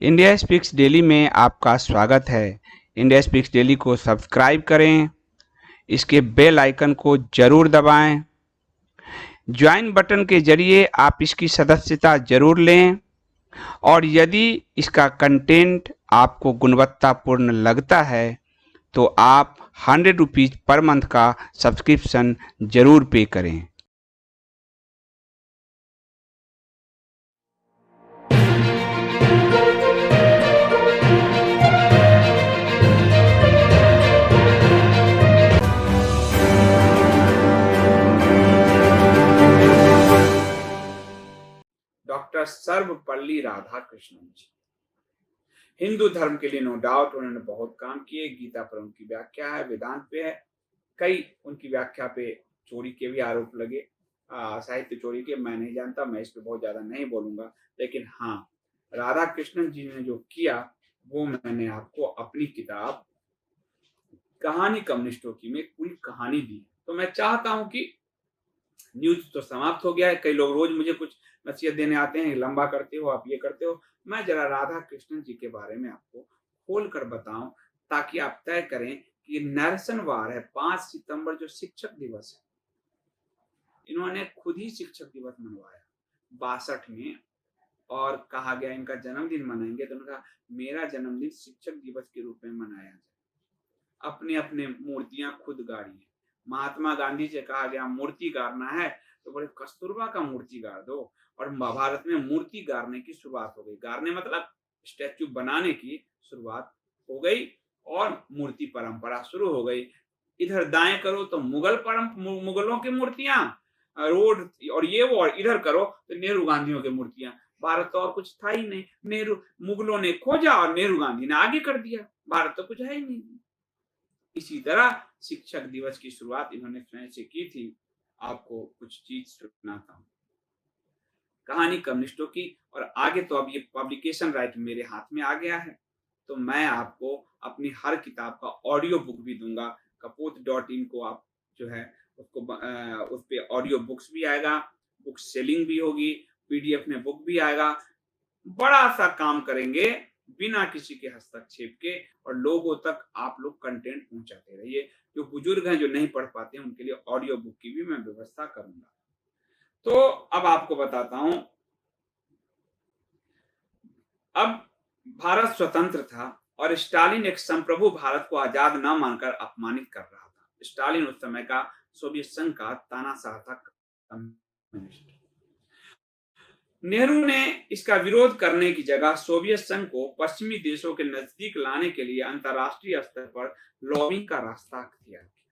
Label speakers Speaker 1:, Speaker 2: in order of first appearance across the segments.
Speaker 1: India speaks daily में आपका स्वागत है। इंडिया स्पीक्स डेली को सब्सक्राइब करें, इसके बेल आइकन को जरूर दबाएं। ज्वाइन बटन के जरिए आप इसकी सदस्यता जरूर लें और यदि इसका कंटेंट आपको गुणवत्तापूर्ण लगता है तो आप 100 रुपीज़ पर मंथ का सब्सक्रिप्शन जरूर पे करें। डॉक्टर सर्वपल्ली राधाकृष्णन जी हिंदू धर्म के लिए नो डाउट उन्होंने बहुत काम किए। गीता पर उनकी व्याख्या है, वेदांत पे है, कई उनकी व्याख्या पे चोरी के भी आरोप लगे, साहित्य चोरी के। मैं नहीं जानता, मैं इस पे बहुत ज्यादा नहीं बोलूंगा, लेकिन हाँ, राधा कृष्णन जी ने जो किया वो मैंने आपको अपनी किताब कहानी कम्युनिस्टों की में पूरी कहानी दी। तो मैं चाहता हूं कि न्यूज तो समाप्त हो गया है, कई लोग रोज मुझे कुछ नसीहत देने आते हैं, लंबा करते हो आप, ये करते हो। मैं जरा राधा कृष्णन जी के बारे में आपको खोल कर बताऊं ताकि आप तय करें कि नरसंवार है 5 सितंबर जो शिक्षक दिवस है, इन्होंने खुद ही शिक्षक दिवस मनवाया 62 में, और कहा गया इनका जन्मदिन मनाएंगे, तो उन्होंने कहा मेरा जन्मदिन शिक्षक दिवस के रूप में मनाया जाए। अपने अपने मूर्तियां खुद गाड़ी है। महात्मा गांधी से कहा गया मूर्ति गाड़ना है तो बोले कस्तूरबा का मूर्ति गाड़ दो, और भारत में मूर्ति गाड़ने की शुरुआत हो गई। गाड़ने मतलब स्टैच्यू बनाने की शुरुआत हो गई और मूर्ति परंपरा शुरू हो गई। इधर दाएं करो तो मुगलों की मूर्तियां रोड, और ये वो, और इधर करो तो नेहरू गांधियों की मूर्तियां। भारत तो और कुछ था ही नहीं, नेहरू मुगलों ने खोजा और नेहरू गांधी ने आगे कर दिया, भारत तो कुछ है ही नहीं। इसी तरह शिक्षक दिवस की शुरुआत इन्होंने स्वयं से की थी। आपको कुछ चीज सुनाता हूँ कहानी कम्युनिस्टों की, और आगे तो अब ये पब्लिकेशन राइट मेरे हाथ में आ गया है, तो मैं आपको अपनी हर किताब का ऑडियो बुक भी दूंगा। कपोत.in को आप जो है उसको उस पे ऑडियो बुक्स भी आएगा, बुक सेलिंग भी होगी, पीडीएफ में बुक भी आएगा। बड़ा सा काम करेंगे बिना किसी के हस्तक्षेप के, और लोगों तक आप लोग कंटेंट पहुंचाते रहिए। जो बुजुर्ग हैं जो नहीं पढ़ पाते हैं उनके लिए ऑडियो बुक की भी मैं व्यवस्था करूंगा। तो अब आपको बताता हूं, अब भारत स्वतंत्र था और स्टालिन एक संप्रभु भारत को आजाद न मानकर अपमानित कर रहा था। स्टालिन उस समय का सोवियत संघ का तानाशाह था, कम्युनिस्ट। नेहरू ने इसका विरोध करने की जगह सोवियत संघ को पश्चिमी देशों के नजदीक लाने के लिए अंतर्राष्ट्रीय स्तर पर लॉबिंग का रास्ता अख्तियार किया।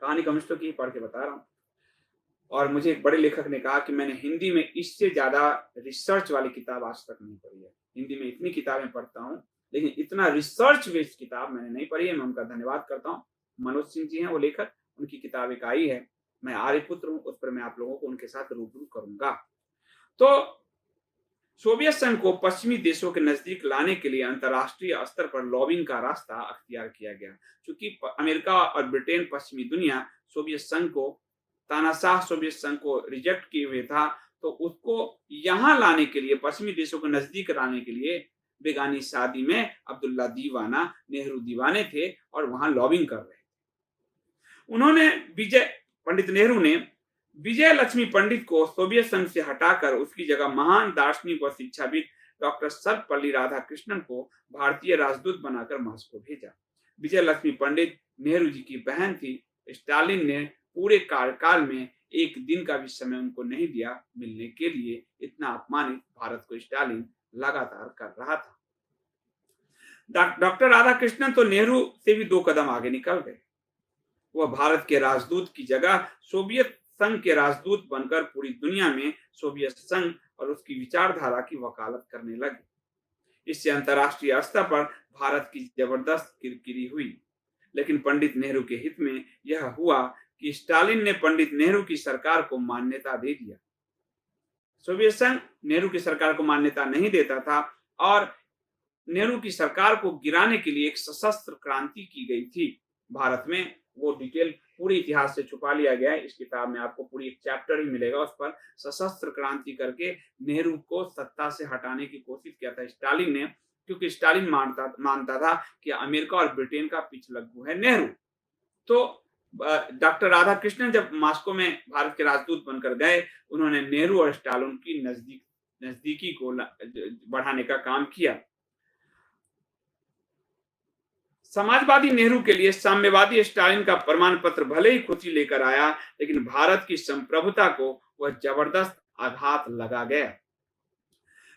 Speaker 1: कहानी कम्युनिस्टों की पढ़ के बता रहा हूं। और मुझे एक बड़े लेखक ने कहा कि मैंने हिंदी में इससे ज्यादा रिसर्च वाली किताब आज तक नहीं पढ़ी है। हिंदी में इतनी किताबें पढ़ता हूं, लेकिन इतना रिसर्च बेस्ड किताब मैंने नहीं पढ़ी है। मैं उनका धन्यवाद करता हूं। मनोज सिंह जी हैं वो लेखक, उनकी किताब एक आई है, मैं आर्यपुत्र हूं, उस पर मैं आप लोगों को उनके साथ रूबरू करूंगा। तो सोवियत संघ को पश्चिमी देशों के नजदीक लाने के लिए अंतर्राष्ट्रीय स्तर पर लॉबिंग का रास्ता अख्तियार किया गया। क्योंकि अमेरिका और ब्रिटेन, पश्चिमी दुनिया सोवियत संघ को, तानाशाह सोवियत संघ को रिजेक्ट किए हुए था, तो उसको यहां लाने के लिए, पश्चिमी देशों के नजदीक लाने के लिए बेगानी शादी में अब्दुल्ला दीवाना, नेहरू दीवाने थे और वहां लॉबिंग कर रहे थे। उन्होंने पंडित नेहरू ने विजय लक्ष्मी पंडित को सोवियत संघ से हटाकर उसकी जगह महान दार्शनिक व शिक्षाविद डॉक्टर सर्वपल्ली राधाकृष्णन को भारतीय राजदूत बनाकर मॉस्को भेजा। विजय लक्ष्मी पंडित नेहरू जी की बहन थी। स्टालिन ने पूरे कार्यकाल में एक दिन का भी समय उनको नहीं दिया मिलने के लिए। इतना अपमानित भारत को स्टालिन लगातार कर रहा था। डॉक्टर राधाकृष्णन तो नेहरू से भी 2 कदम आगे निकल गए। वह भारत के राजदूत की जगह सोवियत संघ के राजदूत बनकर पूरी दुनिया में सोवियत संघ और उसकी विचारधारा की वकालत करने लगे। इससे अंतर्राष्ट्रीय स्तर पर भारत की जबरदस्त किरकिरी हुई। लेकिन पंडित नेहरू के हित में यह हुआ कि स्टालिन ने पंडित नेहरू की सरकार को मान्यता दे दिया। सोवियत संघ नेहरू की सरकार को मान्यता नहीं देता था और नेहरू की सरकार को गिराने के लिए एक सशस्त्र क्रांति की गई थी भारत में। वो डिटेल पूरे इतिहास से छुपा लिया गया है। इस किताब में आपको पूरी एक चैप्टर ही मिलेगा उस पर। सशस्त्र क्रांति करके नेहरू को सत्ता से हटाने की कोशिश किया था स्टालिन ने, क्योंकि स्टालिन मानता था कि अमेरिका और ब्रिटेन का पिछलग्गू है नेहरू। तो डॉक्टर राधाकृष्णन जब मॉस्को में भारत के राजदूत बनकर गए, उन्होंने नेहरू और स्टालिन की नजदीकी को बढ़ाने का काम किया। समाजवादी नेहरू के लिए साम्यवादी स्टालिन का प्रमाण पत्र भले ही खुशी लेकर आया, लेकिन भारत की संप्रभुता को वह जबरदस्त आघात लगा गया।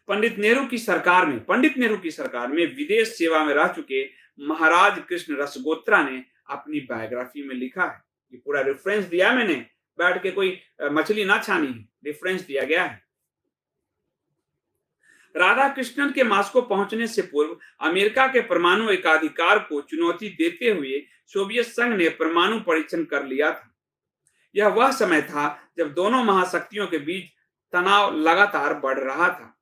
Speaker 1: पंडित नेहरू की सरकार में विदेश सेवा में रह चुके महाराज कृष्ण रसगोत्रा ने अपनी बायोग्राफी में लिखा है, ये पूरा रेफरेंस दिया मैंने, बैठ के कोई मछली ना छानी है, रेफरेंस दिया गया है। राधाकृष्णन के मॉस्को पहुंचने से पूर्व अमेरिका के परमाणु एकाधिकार को चुनौती देते हुए सोवियत संघ ने परमाणु परीक्षण कर लिया था। यह वह समय था जब दोनों महाशक्तियों के बीच तनाव लगातार बढ़ रहा था।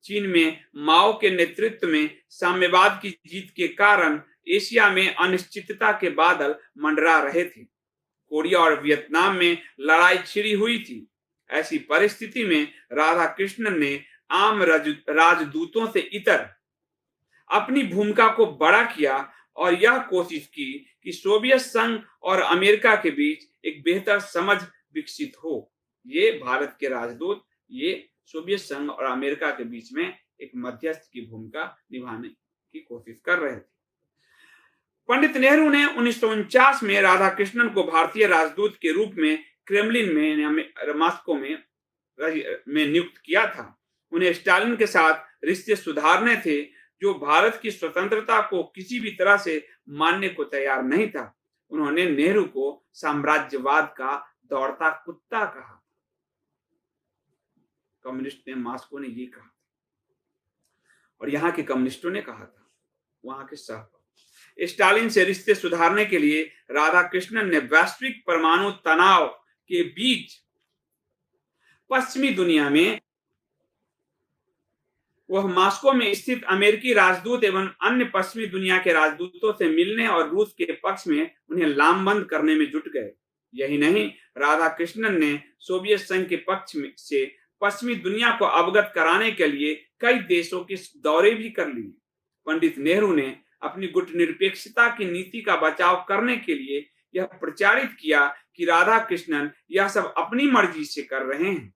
Speaker 1: चीन में माओ के नेतृत्व में साम्यवाद की जीत के कारण एशिया में अनिश्चितता के बादल मंडरा रहे थे। कोरिया और वियतनाम में लड़ाई छिड़ी हुई थी। ऐसी परिस्थिति में राधाकृष्णन ने आम राजदूतों से इतर अपनी भूमिका को बड़ा किया और यह कोशिश की कि सोवियत संघ और अमेरिका के बीच एक बेहतर समझ विकसित हो। ये भारत के राजदूत ये सोवियत संघ और अमेरिका के बीच में एक मध्यस्थ की भूमिका निभाने की कोशिश कर रहे थे। पंडित नेहरू ने 1949 में राधाकृष्णन को भारतीय राजदूत के रूप में क्रेमलिन में मॉस्को में नियुक्त किया था। उन्हें स्टालिन के साथ रिश्ते सुधारने थे, जो भारत की स्वतंत्रता को किसी भी तरह से मानने को तैयार नहीं था। उन्होंने नेहरू को साम्राज्यवाद का दौड़ता कुत्ता कहा। कम्युनिस्ट ने मॉस्को ने ये कहा और यहाँ के कम्युनिस्टों ने कहा था, वहां के सहपाठी। स्टालिन से रिश्ते सुधारने के लिए राधाकृष्णन ने वैश्विक परमाणु तनाव के बीच पश्चिमी दुनिया में वह मॉस्को में स्थित अमेरिकी राजदूत एवं अन्य पश्चिमी दुनिया के राजदूतों से मिलने और रूस के पक्ष में उन्हें लामबंद करने में जुट गए। यही नहीं, राधाकृष्णन ने सोवियत संघ के पक्ष में से पश्चिमी दुनिया को अवगत कराने के लिए कई देशों के दौरे भी कर लिए। पंडित नेहरू ने अपनी गुटनिरपेक्षता की नीति का बचाव करने के लिए यह प्रचारित किया कि राधाकृष्णन यह सब अपनी मर्जी से कर रहे हैं।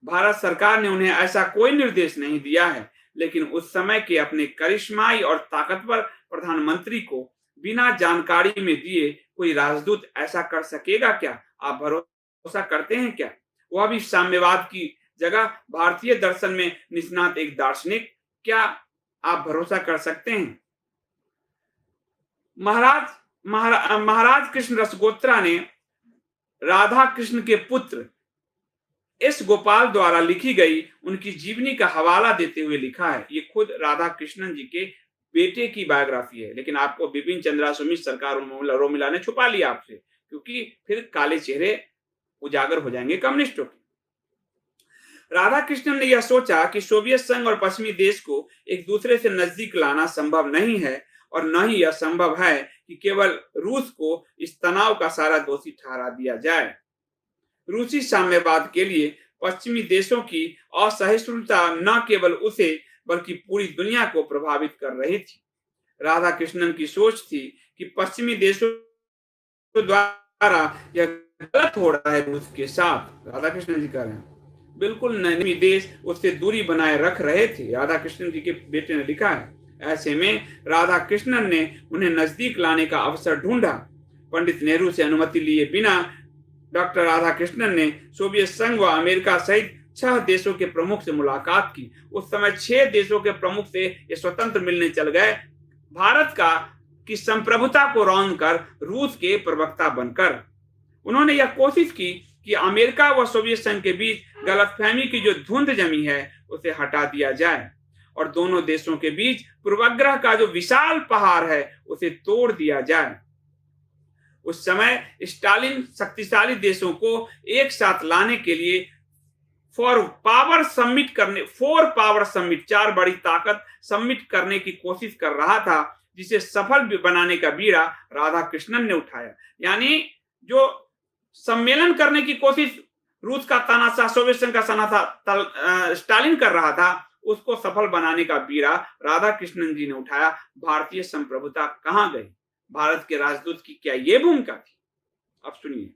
Speaker 1: भारत सरकार ने उन्हें ऐसा कोई निर्देश नहीं दिया है, लेकिन उस समय के अपने करिश्माई और ताकतवर प्रधानमंत्री को बिना जानकारी में दिए कोई राजदूत ऐसा कर सकेगा क्या? आप भरोसा करते हैं क्या? वह भी साम्यवाद की जगह भारतीय दर्शन में निष्णात एक दार्शनिक। क्या आप भरोसा कर सकते हैं? महाराज कृष्ण रसगोत्रा ने राधा कृष्ण के पुत्र एस गोपाल द्वारा लिखी गई उनकी जीवनी का हवाला देते हुए लिखा है। ये खुद राधा कृष्णन जी के बेटे की बायोग्राफी है, लेकिन आपको बिपिन चंद्रा सुमित सरकार रोमिला ने छुपा लिया आपसे, क्योंकि फिर काले चेहरे उजागर हो जाएंगे कम्युनिस्टों के। राधा कृष्णन ने यह सोचा कि सोवियत संघ और पश्चिमी देश को एक दूसरे से नजदीक लाना संभव नहीं है, और न ही यह संभव है कि केवल रूस को इस तनाव का सारा दोषी ठहरा दिया जाए। रूसी साम्यवाद के लिए पश्चिमी देशों की असहिष्णुता न केवल उसे बल्कि पूरी दुनिया को प्रभावित कर रही थी। राधा कृष्णन की सोच थी कि पश्चिमी देशों द्वारा यह गलत हो रहा है रूस के साथ। राधा कृष्णन जी कह रहे हैं बिल्कुल नहीं, देश उससे दूरी बनाए रख रहे थे। राधा कृष्णन जी के बेटे ने लिखा है। ऐसे में राधा कृष्णन ने उन्हें नजदीक लाने का अवसर ढूंढा। पंडित नेहरू से अनुमति लिए बिना डॉक्टर राधाकृष्णन ने सोवियत संघ व अमेरिका सहित 6 देशों के प्रमुख से मुलाकात की। उस समय 6 देशों के प्रमुख से ये स्वतंत्र मिलने चल गए, भारत की संप्रभुता को रौंद कर रूस के प्रवक्ता बनकर। उन्होंने यह कोशिश की कि अमेरिका व सोवियत संघ के बीच गलतफहमी की जो धुंध जमी है उसे हटा दिया जाए और दोनों देशों के बीच पूर्वाग्रह का जो विशाल पहाड़ है उसे तोड़ दिया जाए। उस समय स्टालिन शक्तिशाली देशों को एक साथ लाने के लिए 4 पावर समिट 4 बड़ी ताकत समिट करने की कोशिश कर रहा था, जिसे सफल बनाने का बीड़ा राधा कृष्णन ने उठाया। यानी जो सम्मेलन करने की कोशिश रूस का तानाशाह, सोवियत संघ का स्टालिन कर रहा था, उसको सफल बनाने का बीड़ा राधा कृष्णन जी ने उठाया। भारतीय संप्रभुता कहां गई? भारत के राजदूत की क्या ये भूमिका थी? अब सुनिए,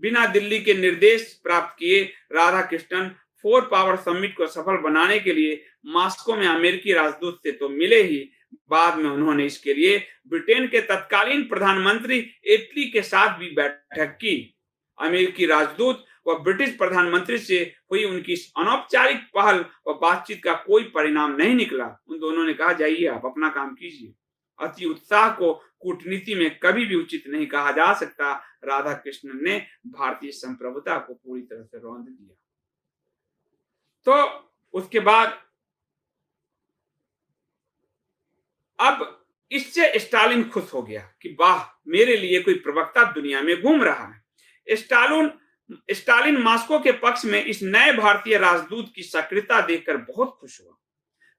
Speaker 1: बिना दिल्ली के निर्देश प्राप्त किए राधा कृष्णन 4 पावर समिट को सफल बनाने के लिए मॉस्को में अमेरिकी राजदूत से तो मिले ही, बाद में उन्होंने इसके लिए ब्रिटेन के तत्कालीन प्रधानमंत्री इटली के साथ भी बैठक की। अमेरिकी राजदूत व ब्रिटिश प्रधानमंत्री से हुई उनकी इस अनौपचारिक पहल व बातचीत का कोई परिणाम नहीं निकला। उन दोनों ने कहा, जाइए आप अपना काम कीजिए। अति उत्साह को कूटनीति में कभी भी उचित नहीं कहा जा सकता। राधा कृष्णन ने भारतीय संप्रभुता को पूरी तरह से रौंद दिया। तो उसके बाद अब इससे स्टालिन खुश हो गया कि वाह, मेरे लिए कोई प्रवक्ता दुनिया में घूम रहा है। स्टालिन मॉस्को के पक्ष में इस नए भारतीय राजदूत की सक्रियता देखकर बहुत खुश हुआ।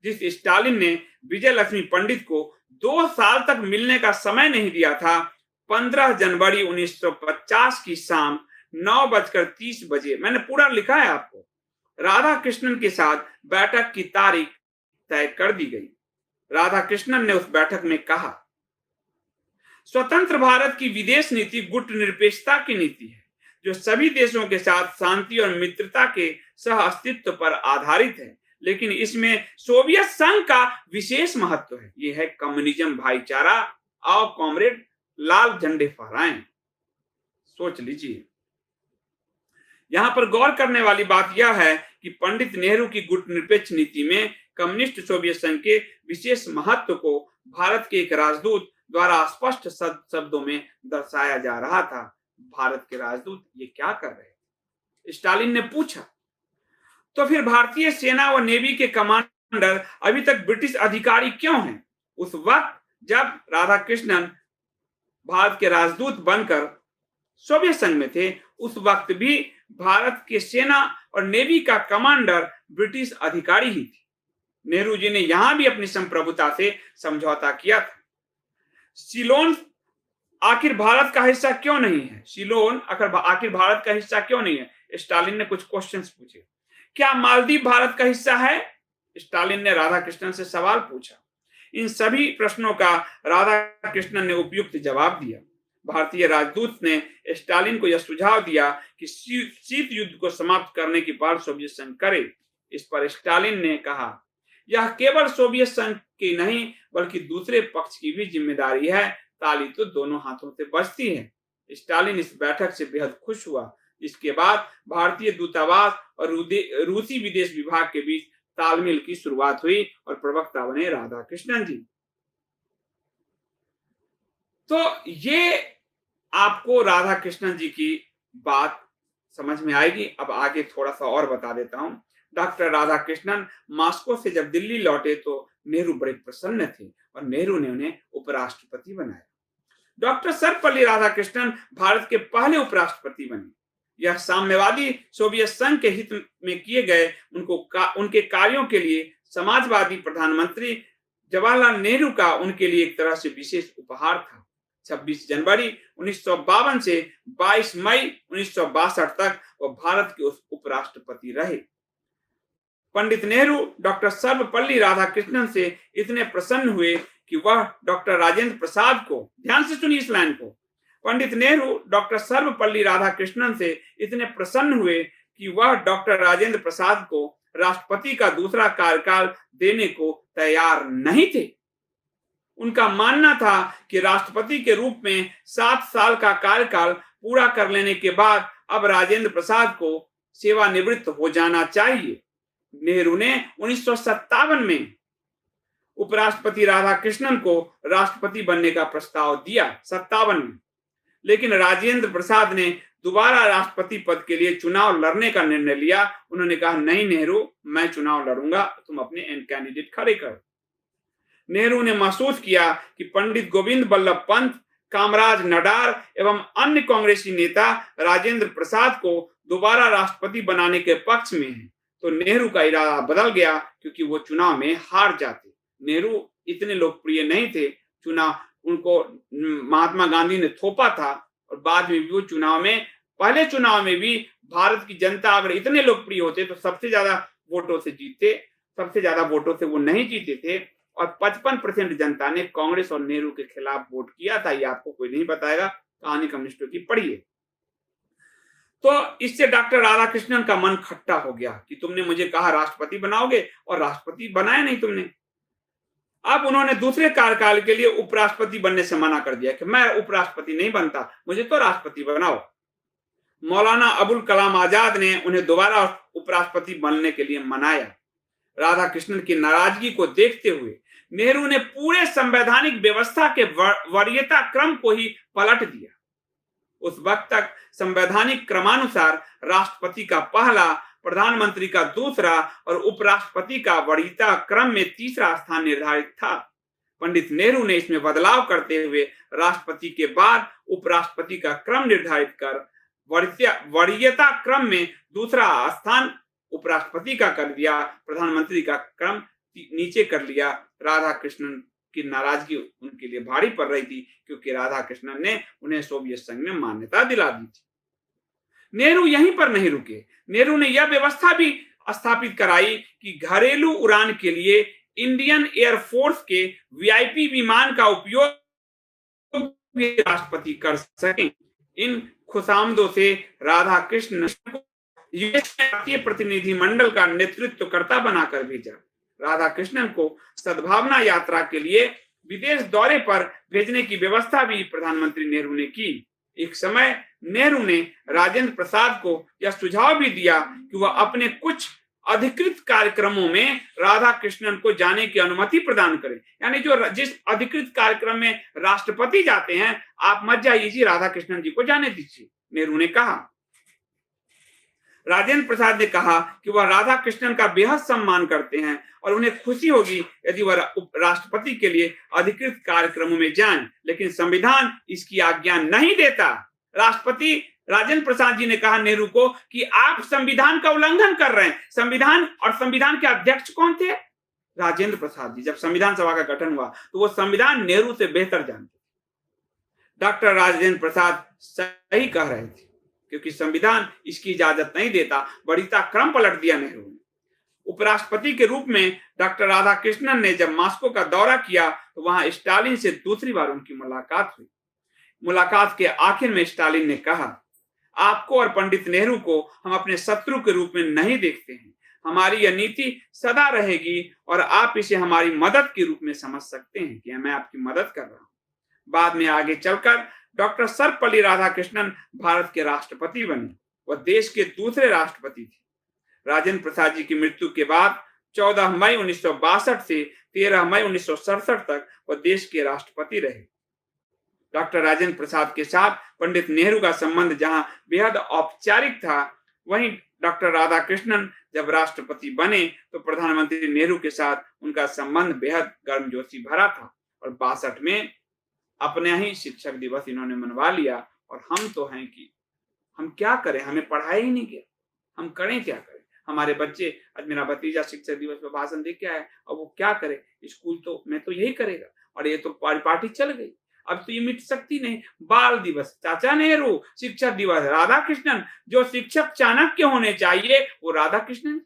Speaker 1: जिस स्टालिन ने विजय लक्ष्मी पंडित को 2 साल तक मिलने का समय नहीं दिया था, 15 जनवरी 1950 की शाम 9:30 मैंने पूरा लिखा है आपको, राधा कृष्णन के साथ बैठक की तारीख तय कर दी गई। राधा कृष्णन ने उस बैठक में कहा, स्वतंत्र भारत की विदेश नीति गुटनिरपेक्षता की नीति है, जो सभी देशों के साथ शांति और मित्रता के सह अस्तित्व पर आधारित है, लेकिन इसमें सोवियत संघ का विशेष महत्व है। यह है कम्युनिज्म भाईचारा। आओ कॉमरेड, लाल झंडे फहराएं। सोच लीजिए। यहां पर गौर करने वाली बात यह है कि पंडित नेहरू की गुटनिरपेक्ष नीति में कम्युनिस्ट सोवियत संघ के विशेष महत्व को भारत के एक राजदूत द्वारा स्पष्ट शब्दों में दर्शाया जा रहा था। भारत के राजदूत ये क्या कर रहे थे? स्टालिन ने पूछा। तो फिर भारतीय सेना व नेवी के कमांडर अभी तक ब्रिटिश अधिकारी क्यों हैं? उस वक्त जब राधा कृष्णन भारत के राजदूत बनकर सोवियत संघ में थे, उस वक्त भी भारत के सेना और नेवी का कमांडर ब्रिटिश अधिकारी ही थे। नेहरू जी ने यहां भी अपनी संप्रभुता से समझौता किया था। सीलोन आखिर भारत का हिस्सा क्यों नहीं है? सीलोन आखिर भारत का हिस्सा क्यों नहीं है? स्टालिन ने कुछ क्वेश्चंस पूछे। क्या मालदीव भारत का हिस्सा है? स्टालिन ने राधा कृष्णन से सवाल पूछा। इन सभी प्रश्नों का राधा कृष्णन ने उपयुक्त जवाब दिया। भारतीय राजदूत ने स्टालिन को यह सुझाव दिया कि शीत युद्ध को समाप्त करने की पहल सोवियत संघ करे। इस पर स्टालिन ने कहा, यह केवल सोवियत संघ की नहीं बल्कि दूसरे पक्ष की भी जिम्मेदारी है। ताली तो दोनों हाथों से बजती है। स्टालिन इस बैठक से बेहद खुश हुआ। इसके बाद भारतीय दूतावास और रूसी विदेश विभाग के बीच तालमेल की शुरुआत हुई और प्रवक्ता बने राधा कृष्णन जी। तो ये आपको राधा कृष्णन जी की बात समझ में आएगी। अब आगे थोड़ा सा और बता देता हूं। डॉक्टर राधा कृष्णन मॉस्को से जब दिल्ली लौटे तो नेहरू बड़े प्रसन्न थे और नेहरू ने उन्हें उपराष्ट्रपति बनाया। डॉक्टर सर्वपल्ली राधाकृष्णन भारत के पहले उपराष्ट्रपति बने। यह साम्यवादी सोवियत संघ के हित में किए गए उनके कार्यों के लिए समाजवादी प्रधानमंत्री जवाहरलाल नेहरू का उनके लिए एक तरह से विशेष उपहार था। 26 जनवरी 1952 से 22 मई 1962 तक वह भारत के उपराष्ट्रपति रहे। पंडित नेहरू डॉक्टर सर्वपल्ली राधाकृष्णन से इतने प्रसन्न हुए कि वह डॉक्टर राजेंद्र प्रसाद को, ध्यान से सुनिए इस लाइन को, पंडित नेहरू डॉक्टर सर्वपल्ली राधाकृष्णन से इतने प्रसन्न हुए कि वह डॉक्टर राजेंद्र प्रसाद को राष्ट्रपति का दूसरा कार्यकाल देने को तैयार नहीं थे। उनका मानना था कि राष्ट्रपति के रूप में 7 साल का कार्यकाल पूरा कर लेने के बाद अब राजेंद्र प्रसाद को सेवानिवृत्त हो जाना चाहिए। नेहरू ने 1957 में उपराष्ट्रपति राधाकृष्णन को राष्ट्रपति बनने का प्रस्ताव दिया, 57 में, लेकिन राजेंद्र प्रसाद ने दोबारा राष्ट्रपति पद के लिए चुनाव लड़ने का निर्णय लिया। उन्होंने कहा, नहीं नेहरू, मैं चुनाव लड़ूंगा, तुम अपने कैंडिडेट खड़े करो। नेहरू ने महसूस किया कि पंडित गोविंद बल्लभ पंत, कामराज नडार एवं अन्य कांग्रेसी नेता राजेंद्र प्रसाद को दोबारा राष्ट्रपति बनाने के पक्ष में हैं, तो नेहरू का इरादा बदल गया क्योंकि वो चुनाव में हार जाते। नेहरू इतने लोकप्रिय नहीं थे, चुनाव उनको महात्मा गांधी ने थोपा था, और बाद में भी वो चुनाव में, पहले चुनाव में भी भारत की जनता अगर इतने लोकप्रिय होते तो सबसे ज्यादा वोटों से जीतते, सबसे ज्यादा वोटों से वो नहीं जीते थे, और 55% जनता ने कांग्रेस और नेहरू के खिलाफ वोट किया था। ये आपको कोई नहीं बताएगा, कहानी कम्युनिस्टों की पढ़िए। तो इससे डॉक्टर राधाकृष्णन का मन खट्टा हो गया कि तुमने मुझे कहा राष्ट्रपति बनाओगे और राष्ट्रपति बनाया नहीं तुमने। अब उन्होंने दूसरे कार्यकाल के लिए उपराष्ट्रपति बनने से मना कर दिया कि मैं उपराष्ट्रपति नहीं बनता, मुझे तो राष्ट्रपति बनाओ। मौलाना अबुल कलाम आजाद ने उन्हें दोबारा उपराष्ट्रपति बनने के लिए मनाया। राधाकृष्णन की नाराजगी को देखते हुए नेहरू ने पूरे संवैधानिक व्यवस्था के वरीयता क्रम को ही पलट दिया। उस वक्त तक संवैधानिक क्रमानुसार राष्ट्रपति का पहला, प्रधानमंत्री का दूसरा और उपराष्ट्रपति का वरीयता क्रम में तीसरा स्थान निर्धारित था। पंडित नेहरू ने इसमें बदलाव करते हुए राष्ट्रपति के बाद उपराष्ट्रपति का क्रम निर्धारित कर वरीयता क्रम में दूसरा स्थान उपराष्ट्रपति का कर दिया, प्रधानमंत्री का क्रम नीचे कर लिया। राधाकृष्णन की नाराजगी उनके लिए भारी पड़ रही थी, क्योंकि राधाकृष्णन ने उन्हें सोवियत संघ में मान्यता दिला दी थी। नेहरू यहीं पर नहीं रुके। नेहरू ने यह व्यवस्था भी स्थापित कराई कि घरेलू उड़ान के लिए इंडियन एयरफोर्स के वीआईपी विमान का उपयोग भी राष्ट्रपति कर सकें। इन खुशामदों से राधाकृष्णन को भारतीय प्रतिनिधिमंडल का नेतृत्वकर्ता बनाकर भेजा। राधाकृष्णन को सद्भावना यात्रा के लिए विदेश दौरे पर भेजने की व्यवस्था भी प्रधानमंत्री नेहरू ने की। एक समय नेहरू ने राजेंद्र प्रसाद को यह सुझाव भी दिया कि वह अपने कुछ अधिकृत कार्यक्रमों में राधाकृष्णन को जाने की अनुमति प्रदान करें। यानी जो जिस अधिकृत कार्यक्रम में राष्ट्रपति जाते हैं, आप मत जाइए, राधाकृष्णन जी को जाने दीजिए, नेहरू ने कहा। राजेंद्र प्रसाद ने कहा कि वह राधाकृष्णन का बेहद सम्मान करते हैं और उन्हें खुशी होगी यदि वह राष्ट्रपति के लिए अधिकृत कार्यक्रमों में जाएं, लेकिन संविधान इसकी आज्ञा नहीं देता। राष्ट्रपति राजेंद्र प्रसाद जी ने कहा नेहरू को कि आप संविधान का उल्लंघन कर रहे हैं। संविधान और संविधान के अध्यक्ष कौन थे? राजेंद्र प्रसाद जी। जब संविधान सभा का गठन हुआ तो वो संविधान नेहरू से बेहतर जानते। डॉक्टर राजेंद्र प्रसाद सही कह रहे थे, क्योंकि संविधान इसकी इजाजत नहीं देता। वरीयता क्रम पलट दिया नेहरू ने। उपराष्ट्रपति के रूप में डॉक्टर राधाकृष्णन ने जब मॉस्को का दौरा किया तो वहां स्टालिन से दूसरी बार उनकी मुलाकात हुई। मुलाकात के आखिर में स्टालिन ने कहा, आपको और पंडित नेहरू को हम अपने शत्रु के रूप में नहीं देखते हैं। हमारी यह नीति सदा रहेगी और आप इसे हमारी मदद के रूप में समझ सकते हैं कि मैं आपकी मदद कर रहा हूं। बाद में आगे चलकर डॉक्टर सर्वपल्ली राधाकृष्णन भारत के राष्ट्रपति बने। वह देश के दूसरे राष्ट्रपति थे। राजेंद्र प्रसाद जी की मृत्यु के बाद 14 मई 1962 से 13 मई 1967 तक वह देश के राष्ट्रपति रहे। डॉक्टर राजेंद्र प्रसाद के साथ पंडित नेहरू का संबंध जहां बेहद औपचारिक था, वहीं डॉक्टर राधाकृष्णन जब राष्ट्रपति बने तो प्रधानमंत्री नेहरू के साथ उनका संबंध बेहद गर्मजोशी भरा था। और 62 में अपने ही शिक्षक दिवस इन्होंने मनवा लिया। और हम तो हैं कि हम क्या करें, हमें पढ़ाया ही नहीं गया, हम करें क्या करें। हमारे बच्चे, आज मेरा भतीजा शिक्षक दिवस पर भाषण दे के आया, अब वो क्या करे, स्कूल तो मैं तो यही करेगा, और ये तो पार्टी चल गई, अब तो ये मिट सकती नहीं। बाल दिवस चाचा नेहरू, शिक्षक दिवस राधाकृष्णन। जो शिक्षक चाणक्य होने चाहिए वो राधाकृष्णन।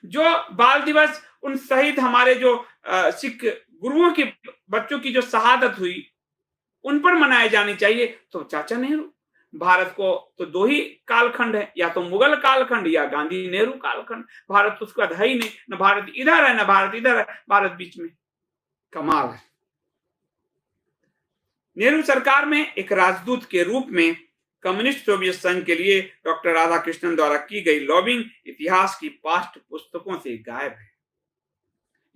Speaker 1: जो बाल दिवस उन शहीद हमारे जो सिख गुरुओं के बच्चों की जो शहादत हुई उन पर मनाए जानी चाहिए, तो चाचा नेहरू। भारत को तो दो ही कालखंड है, या तो मुगल कालखंड या गांधी नेहरू कालखंड। भारत तो उसका है ही नहीं, न भारत इधर है न भारत इधर है, भारत बीच में। कमाल है। नेहरू सरकार में एक राजदूत के रूप में कम्युनिस्ट सोवियत संघ के लिए डॉक्टर राधाकृष्णन द्वारा की गई लॉबिंग इतिहास की पाठ्य पुस्तकों से गायब है।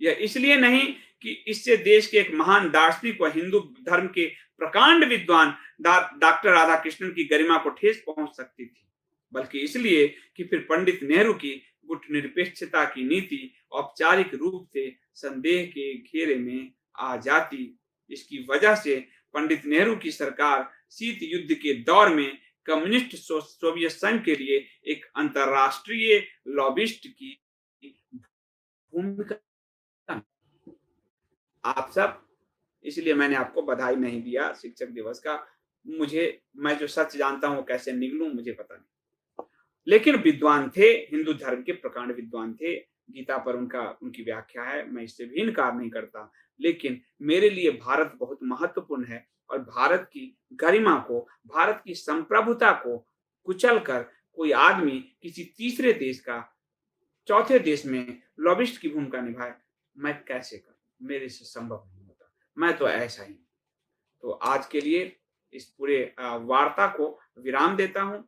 Speaker 1: यह इसलिए नहीं कि इससे देश के एक महान दार्शनिक व हिंदू धर्म के प्रकांड विद्वान डॉक्टर राधाकृष्णन की गरिमा को ठेस पहुंच सकती थी, बल्कि इसलिए कि फिर पंडित नेहरू की गुटनिरपेक्षता की नीति औपचारिक रूप से संदेह के घेरे में आ जाती। इसकी वजह से पंडित नेहरू की सरकार शीत युद्ध के दौर में कम्युनिस्ट सोवियत संघ के लिए एक अंतरराष्ट्रीय लॉबिस्ट की भूमिका। आप सब, इसलिए मैंने आपको बधाई नहीं दिया शिक्षक दिवस का। मैं जो सच जानता हूँ, कैसे निगलूँ मुझे पता नहीं। लेकिन विद्वान थे, हिंदू धर्म के प्रकांड विद्वान थे। गीता पर उनकी व्याख्या है, मैं इससे भी इनकार नहीं करता। लेकिन मेरे लिए भारत बहुत महत्वपूर्ण है और भारत की गरिमा को, भारत की संप्रभुता को कुचल कर कोई आदमी किसी तीसरे देश का, चौथे देश में लॉबिस्ट की भूमिका निभाए, मैं कैसे करूँ? मेरे से संभव नहीं होता। मैं तो ऐसा ही हूँ। तो आज के लिए इस पूरे वार्ता को विराम देता हूँ।